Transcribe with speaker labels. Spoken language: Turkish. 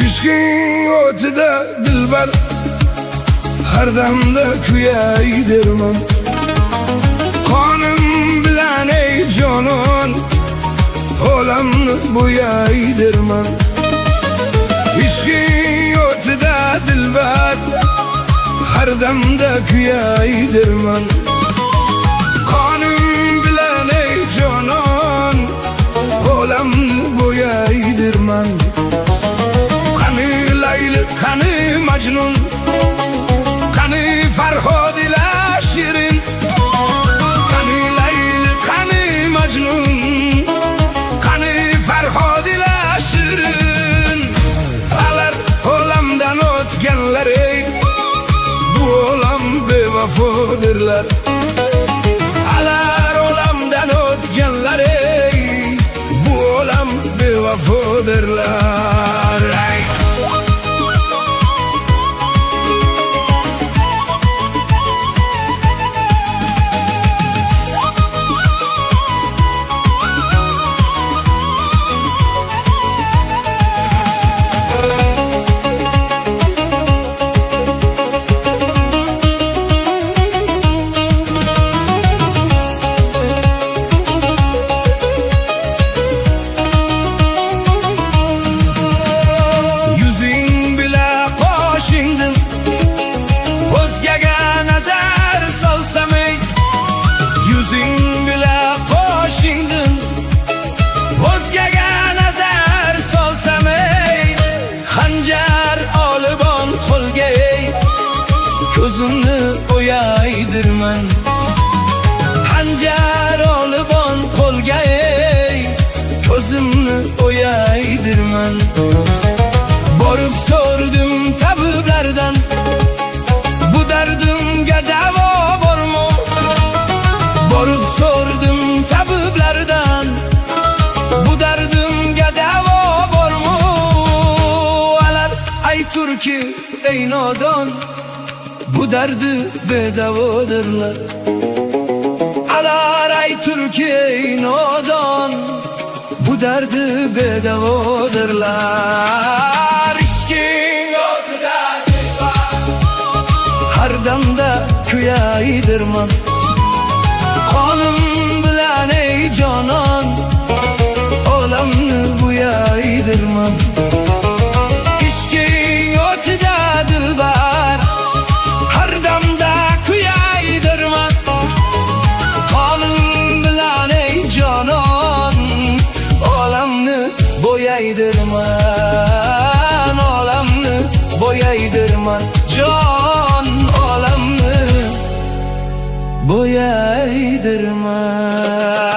Speaker 1: Ishqing o'tida dilbar, har damda kuyay derman. Qonim bilan ey jonon, olamni bo'yay derman. Ishqing o'tida dilbar, har damda kuyay derman. Qonim bilan ey jonon, olamni bo'yay derman. Qani Majnun, qani Farhod ila Shirin, qani Layli, qani Majnun, qani Farhod ila Shirin. Alar olamdan o'tganlar, ey bu olam bevafodirlar. Alar olamdan o'tganlar, ey bu olam bevafodirlar. Ko'zimni o'yaydirman, hanjar olibon qo'lga, ey ko'zimni o'yaydirman. Borib so'rdim tabiblardan, bu dardimga davo bormi? Borib so'rdim tabiblardan, bu dardimga davo bormi? Alar ayturki ey nodon, bu derdi bedavadirlar. Alar ayturki ey nodon, bu derdi bedavadirlar. Ishqing o'tida dilbar, har damda kuyaydirman. Qonim bilan ey jonon, olamni bo'yaydirman. Ishqing o'tida dilbar, har damda kuyaydirman. Qonim bilan ey jonon, olamni bo'yaydirman. Olamni bo'yaydirman. Jon, olamni bo'yaydirman.